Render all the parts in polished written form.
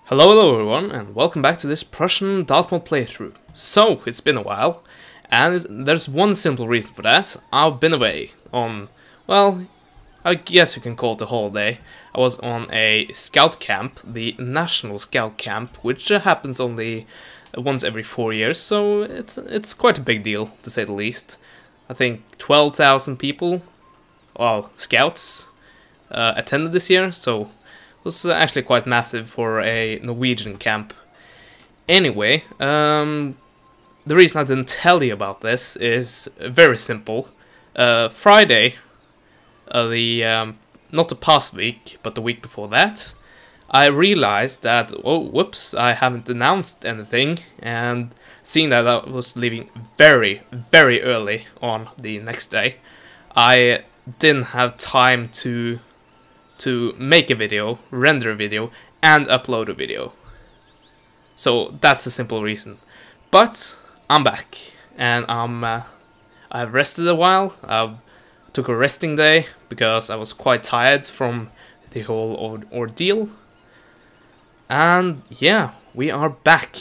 Hello everyone, and welcome back to this Prussian Darthmod playthrough. So, it's been a while, and there's one simple reason for that. I've been away on, well, I guess you can call it a holiday. I was on a scout camp, the National Scout Camp, which happens only once every 4 years, so it's quite a big deal, to say the least. I think 12,000 people, well, scouts, attended this year, so was actually quite massive for a Norwegian camp. Anyway, the reason I didn't tell you about this is very simple. Friday, not the past week, but the week before that, I realized that, oh, whoops, I haven't announced anything, and seeing that I was leaving very, very early on the next day, I didn't have time to make a video, render a video, and upload a video. So that's the simple reason. But I'm back, and I've rested a while. I took a resting day because I was quite tired from the whole ordeal. And yeah, we are back.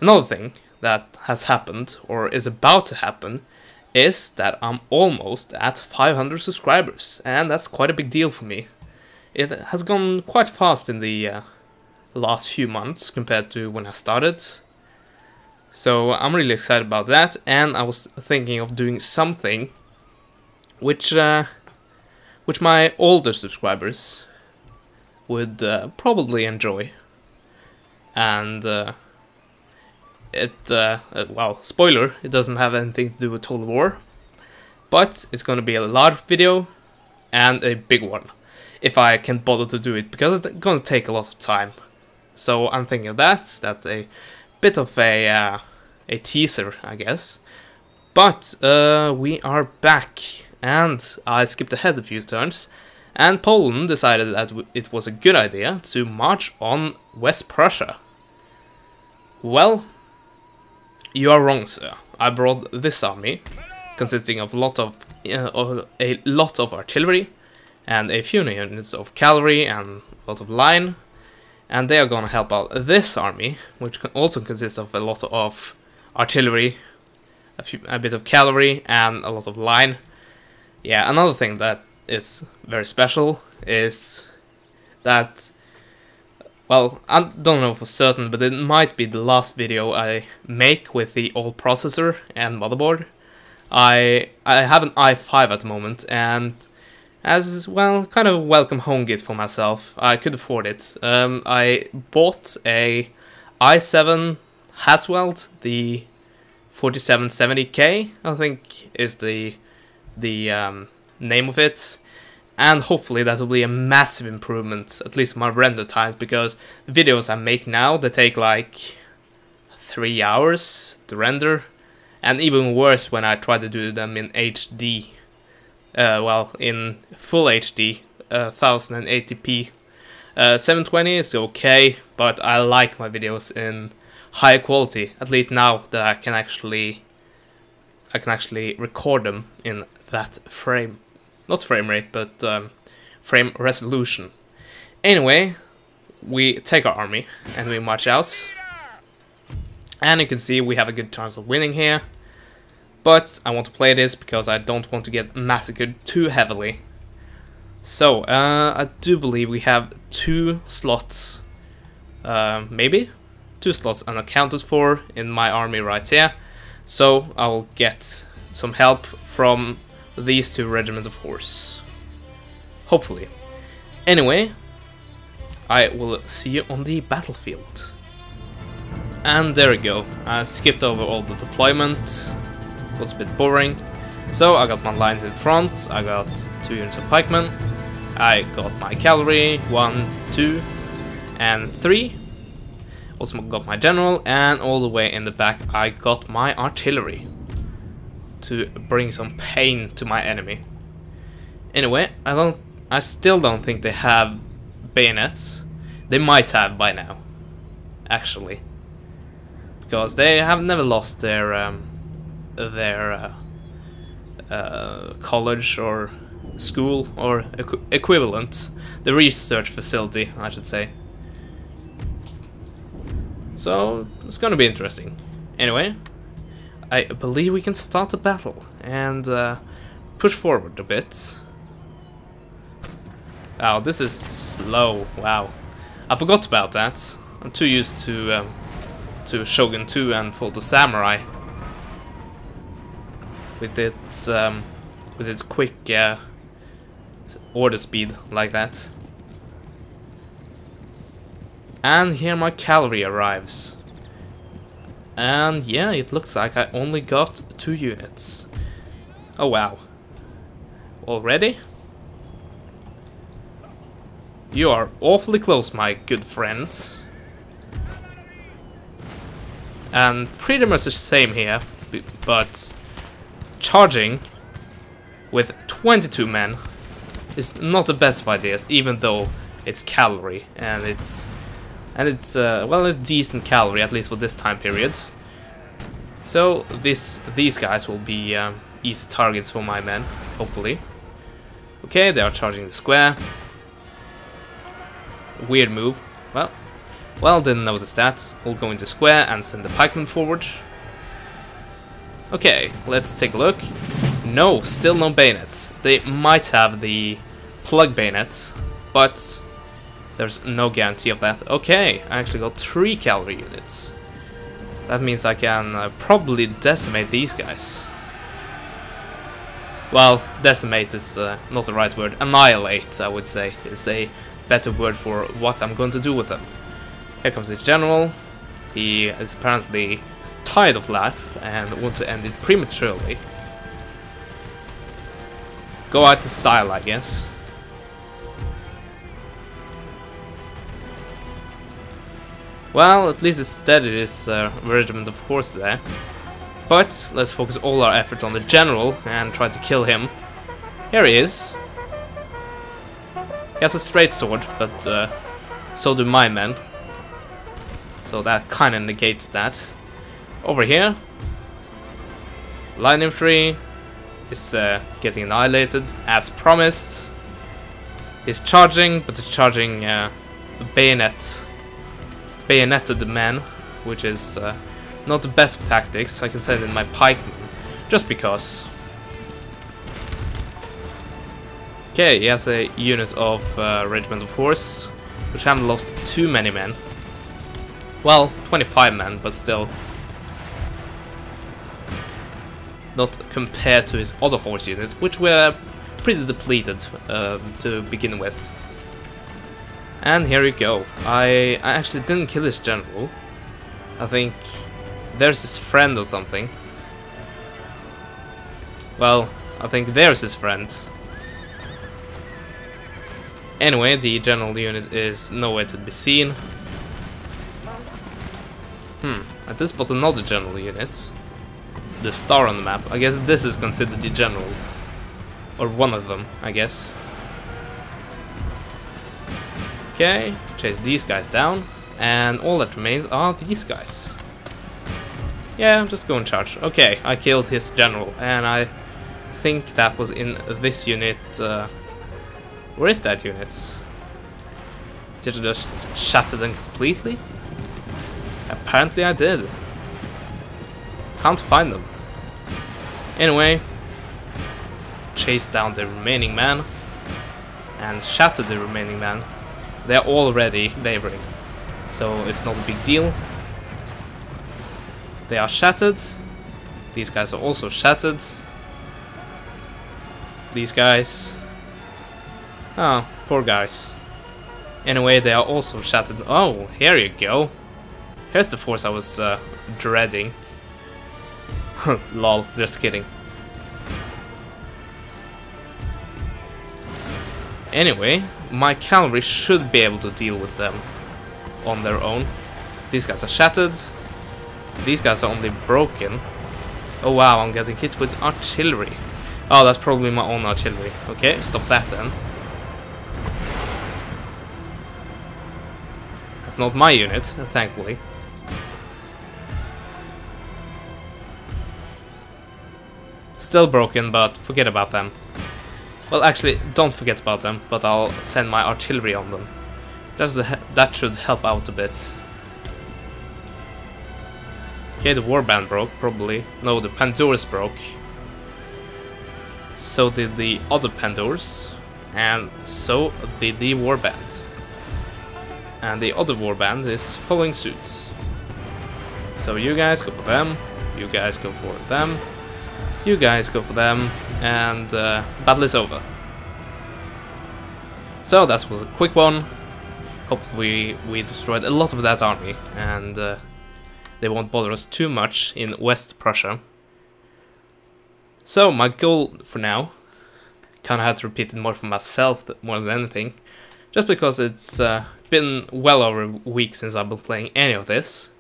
Another thing that has happened, or is about to happen, is that I'm almost at 500 subscribers, and that's quite a big deal for me. It has gone quite fast in the last few months compared to when I started, so I'm really excited about that. And I was thinking of doing something which my older subscribers would probably enjoy, and well, spoiler, it doesn't have anything to do with Total War, but it's gonna be a large video and a big one, if I can bother to do it, because it's gonna take a lot of time. So I'm thinking of that. That's a bit of a teaser, I guess. But we are back, and I skipped ahead a few turns, and Poland decided that it was a good idea to march on West Prussia. Well, you are wrong, sir. I brought this army, consisting of a lot of artillery, and a few units of cavalry, and a lot of line, and they are gonna help out this army, which also consists of a lot of artillery, a bit of cavalry, and a lot of line. Yeah, another thing that is very special is that, well, I don't know for certain, but it might be the last video I make with the old processor and motherboard. I have an i5 at the moment, and as, well, kind of a welcome home gift for myself, I could afford it. I bought a i7 Haswell, the 4770K, I think is the name of it. And hopefully that will be a massive improvement, at least my render times, because the videos I make now, they take like 3 hours to render, and even worse when I try to do them in HD. Well, in full HD, 1080p. 720 is okay, but I like my videos in high quality, at least now that I can actually record them in that frame. Not frame rate, but frame resolution. Anyway, we take our army and we march out. And you can see we have a good chance of winning here. But I want to play this because I don't want to get massacred too heavily. So, I do believe we have 2 slots, maybe? 2 slots unaccounted for in my army right here. So, I will get some help from these 2 regiments of horse. Hopefully. Anyway, I will see you on the battlefield. And there we go. I skipped over all the deployment. It was a bit boring. So I got my lines in front. I got 2 units of pikemen. I got my cavalry, 1, 2, and 3. Also got my general, and all the way in the back I got my artillery, to bring some pain to my enemy. Anyway, I still don't think they have bayonets. They might have by now, actually, because they have never lost their college or school or equivalent, the research facility, I should say. So it's gonna be interesting. Anyway, I believe we can start the battle and push forward a bit. Oh, this is slow. Wow, I forgot about that. I'm too used to Shogun 2 and Fall to Samurai with its quick order speed like that. And here my cavalry arrives. And yeah, it looks like I only got 2 units. Oh wow. Already? You are awfully close, my good friends. And pretty much the same here, but charging with 22 men is not the best of ideas, even though it's cavalry and it's well, it's decent cavalry, at least for this time period. So these guys will be easy targets for my men, hopefully. Okay, they are charging the square. Weird move. Well, didn't notice that. We'll go into square and send the pikemen forward. Okay, let's take a look. No, still no bayonets. They might have the plug bayonets, but there's no guarantee of that. Okay, I actually got 3 cavalry units. That means I can probably decimate these guys. Well, decimate is not the right word. Annihilate, I would say, is a better word for what I'm going to do with them. Here comes this general. He is apparently tired of life and wants to end it prematurely. Go out in style, I guess. Well, at least it's steady, this regiment of horse there. But let's focus all our effort on the general and try to kill him. Here he is. He has a straight sword, but so do my men. So that kind of negates that. Over here, line infantry is getting annihilated as promised. He's charging, but he's charging bayoneted men, which is not the best of tactics. I can send in my pikemen, just because. Okay, he has a unit of regiment of horse, which haven't lost too many men. Well, 25 men, but still not compared to his other horse unit, which were pretty depleted to begin with. And here you go. I actually didn't kill his general. I think there's his friend or something. Well, I think there's his friend. Anyway, the general unit is nowhere to be seen. I did spot another general unit. The star on the map. I guess this is considered the general. Or one of them, I guess. Okay, chase these guys down. And all that remains are these guys. Yeah, just go and charge. Okay, I killed his general. And I think that was in this unit. Where is that unit? Did I just shatter them completely? Apparently I did. Can't find them. Anyway, chase down the remaining man and shatter the remaining man. They're already wavering, so it's not a big deal. They are shattered. These guys are also shattered. These guys. Oh, poor guys. Anyway, they are also shattered. Oh, here you go. Here's the force I was dreading. Lol, just kidding. Anyway, my cavalry should be able to deal with them on their own. These guys are shattered. These guys are only broken. Oh wow, I'm getting hit with artillery. Oh, that's probably my own artillery. Okay, stop that then. That's not my unit, thankfully. Still broken, but forget about them. Well, actually, don't forget about them, but I'll send my artillery on them. That should help out a bit. Okay, the warband broke, probably. No, the Pandours broke. So did the other Pandours. And so did the warband. And the other warband is following suit. So you guys go for them. You guys go for them. You guys go for them. And battle is over. So that was a quick one. Hopefully we destroyed a lot of that army. And they won't bother us too much in West Prussia. So my goal for now, kind of had to repeat it more for myself more than anything, just because it's been well over a week since I've been playing any of this.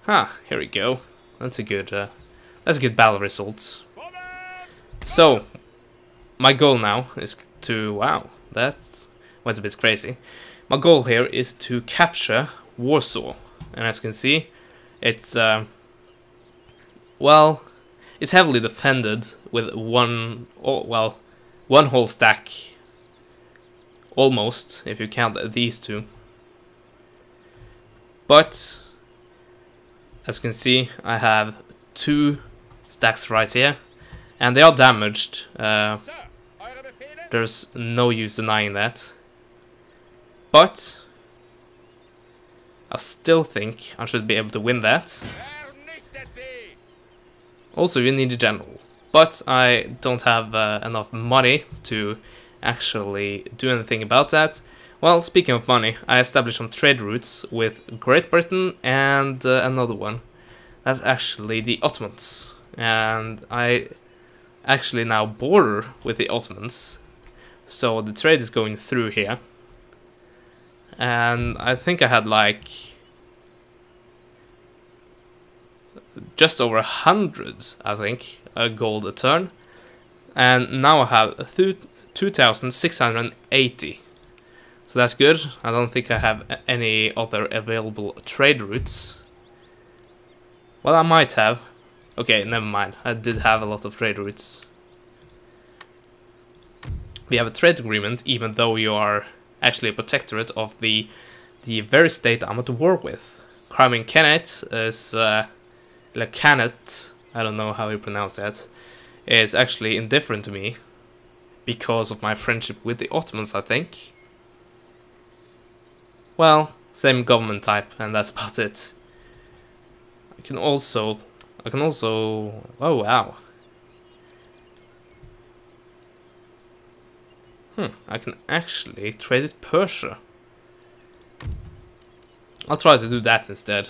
Here we go. That's a good battle result. So my goal now is to that went a bit crazy. My goal here is to capture Warsaw, and as you can see, it's well, it's heavily defended with one whole stack, almost, if you count these two. But as you can see, I have 2 stacks right here, and they are damaged. There's no use denying that. But I still think I should be able to win that. Also, you need a general, but I don't have enough money to actually do anything about that. Well, speaking of money, I established some trade routes with Great Britain and another one. That's actually the Ottomans, and I actually now border with the Ottomans, so the trade is going through here. And I think I had like just over 100, I think, gold a turn, and now I have 2,680. So that's good. I don't think I have any other available trade routes. Well, I might have. Okay, never mind. I did have a lot of trade routes. We have a trade agreement, even though you are actually a protectorate of the very state I'm at war with. Crimean Khanate is Khanate, I don't know how you pronounce that, is actually indifferent to me because of my friendship with the Ottomans, I think. Well, same government type, and that's about it. I can also, oh wow. I can actually trade it Prussia. I'll try to do that instead.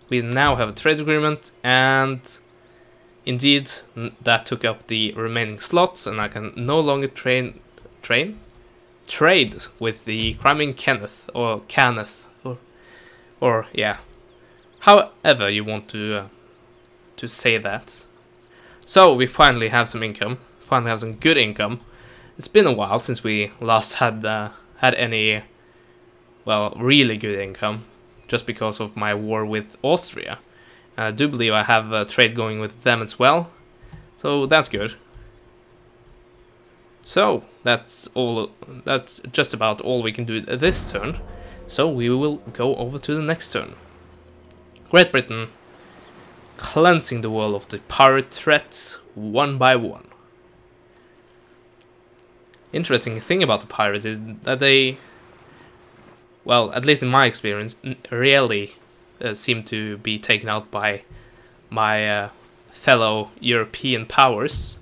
We now have a trade agreement, and indeed that took up the remaining slots, and I can no longer trade with the Crimean Kenneth or Kenneth or yeah, however you want to say that. So we finally have some income, finally have some good income. It's been a while since we last had any, well, really good income, just because of my war with Austria. I do believe I have a trade going with them as well, so that's good. So that's all. That's just about all we can do this turn. So we will go over to the next turn. Great Britain cleansing the world of the pirate threats one by one. Interesting thing about the pirates is that they, well, at least in my experience, rarely seem to be taken out by my fellow European powers.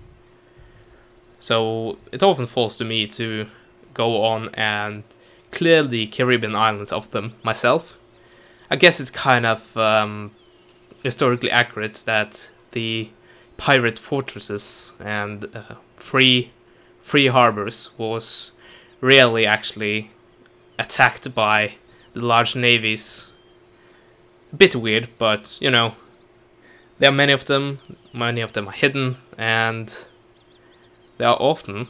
So it often falls to me to go on and clear the Caribbean islands of them myself. I guess it's kind of historically accurate that the pirate fortresses and free harbors was rarely actually attacked by the large navies. A bit weird, but you know, there are many of them are hidden, and they are often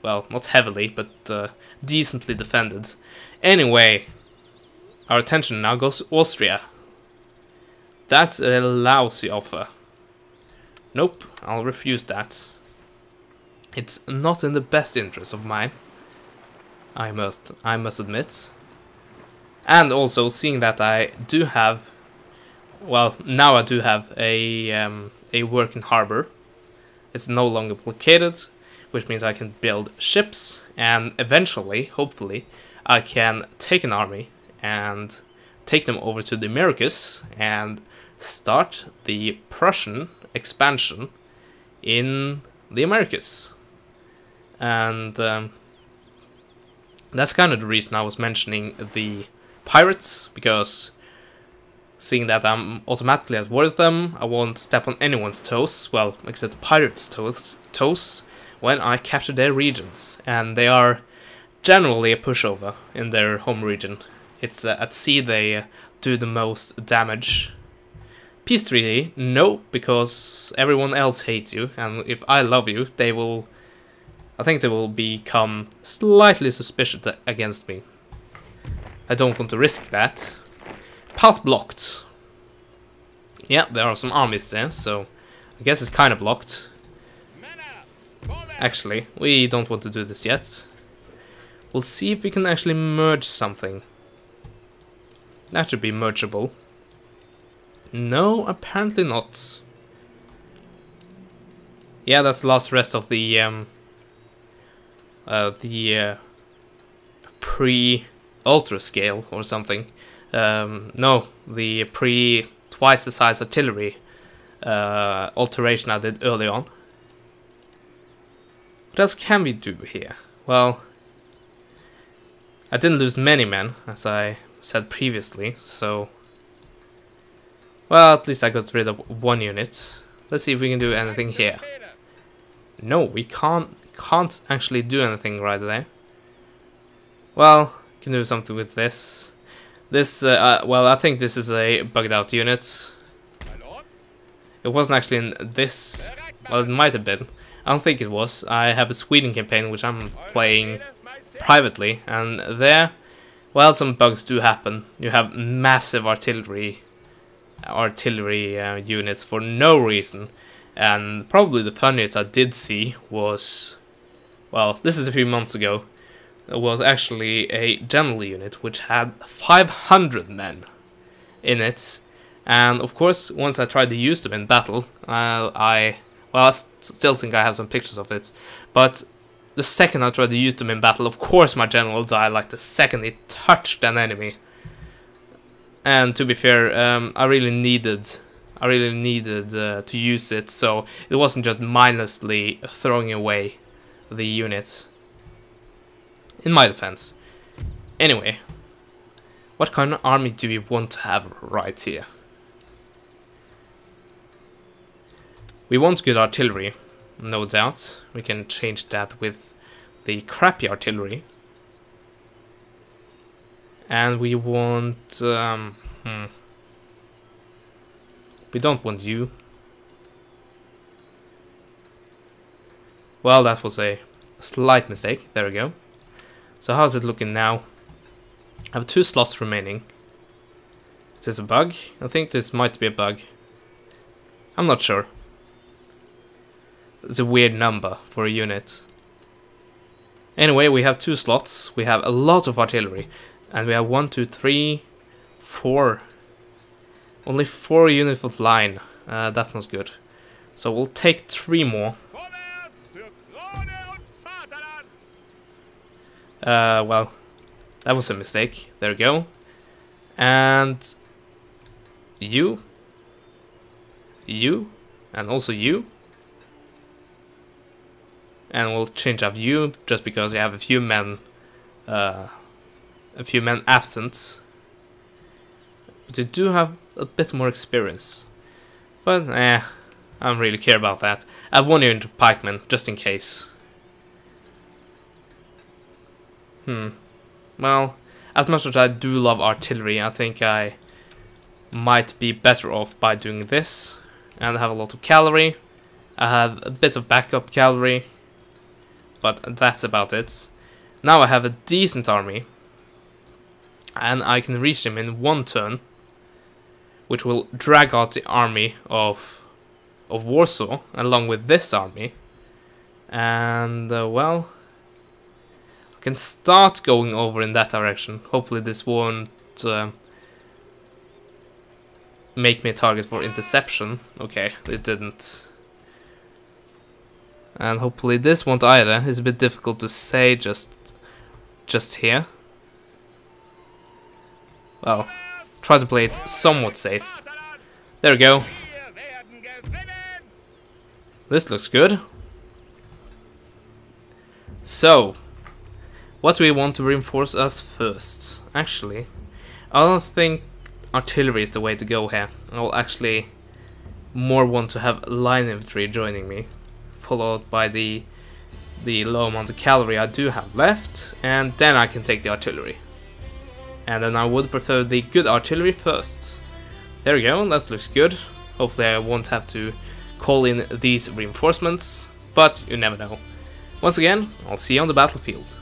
well, not heavily, but decently defended. Anyway, our attention now goes to Austria. That's a lousy offer. Nope, I'll refuse that. It's not in the best interest of mine, I must admit. And also, seeing that I do have well, now I do have a working harbor. It's no longer blockaded, which means I can build ships, and eventually, hopefully, I can take an army and take them over to the Americas and start the Prussian expansion in the Americas. And that's kind of the reason I was mentioning the pirates, because seeing that I'm automatically at war with them, I won't step on anyone's toes, well, except the pirates' toes, when I capture their regions. And they are generally a pushover in their home region. It's at sea they do the most damage. Peace treaty, no, because everyone else hates you, and if I love you, they will... I think they will become slightly suspicious against me. I don't want to risk that. Path blocked. Yeah, there are some armies there, so I guess it's kind of blocked. Actually, we don't want to do this yet. We'll see if we can actually merge something. That should be mergeable. No, apparently not. Yeah, that's the last rest of the pre-ultra scale or something. No, the twice the size artillery alteration I did early on. What else can we do here? Well, I didn't lose many men, as I said previously, so... Well, at least I got rid of one unit. Let's see if we can do anything here. No, we can't actually do anything right there. Well, we can do something with this. This, well, I think this is a bugged out unit. It wasn't actually in this... Well, it might have been. I don't think it was. I have a Sweden campaign, which I'm playing privately, and there, well, some bugs do happen. You have massive artillery units for no reason, and probably the funniest I did see was, well, this is a few months ago. It was actually a general unit which had 500 men in it, and of course once I tried to use them in battle, I still think I have some pictures of it, but the second I tried to use them in battle, of course my general died like the second he touched an enemy. And to be fair, I really needed to use it, so it wasn't just mindlessly throwing away the units. In my defense. Anyway, what kind of army do we want to have right here? We want good artillery, no doubt. We can change that with the crappy artillery. And we want... we don't want you. Well, that was a slight mistake. There we go. So how's it looking now? I have 2 slots remaining. Is this a bug? I think this might be a bug. I'm not sure. It's a weird number for a unit. Anyway, we have 2 slots. We have a lot of artillery. And we have 1, 2, 3, 4. Only 4 units of line. That's not good. So we'll take 3 more. Well, that was a mistake. There we go. And you, and also you. And we'll change up you just because you have a few men absent. But you do have a bit more experience. But I don't really care about that. I have 1 unit of pikemen just in case. Well, as much as I do love artillery, I think I might be better off by doing this. And I have a lot of cavalry. I have a bit of backup cavalry. But that's about it. Now I have a decent army. And I can reach them in 1 turn. Which will drag out the army of Warsaw along with this army. And, well... I can start going over in that direction. Hopefully this won't make me a target for interception. Okay, it didn't. And hopefully this won't either. It's a bit difficult to say just here. Well, try to play it somewhat safe. There we go. This looks good. So, what do we want to reinforce us first? Actually, I don't think artillery is the way to go here. I'll actually more want to have line infantry joining me, followed by the low amount of cavalry I do have left, and then I can take the artillery. And then I would prefer the good artillery first. There we go, that looks good. Hopefully I won't have to call in these reinforcements, but you never know. Once again, I'll see you on the battlefield.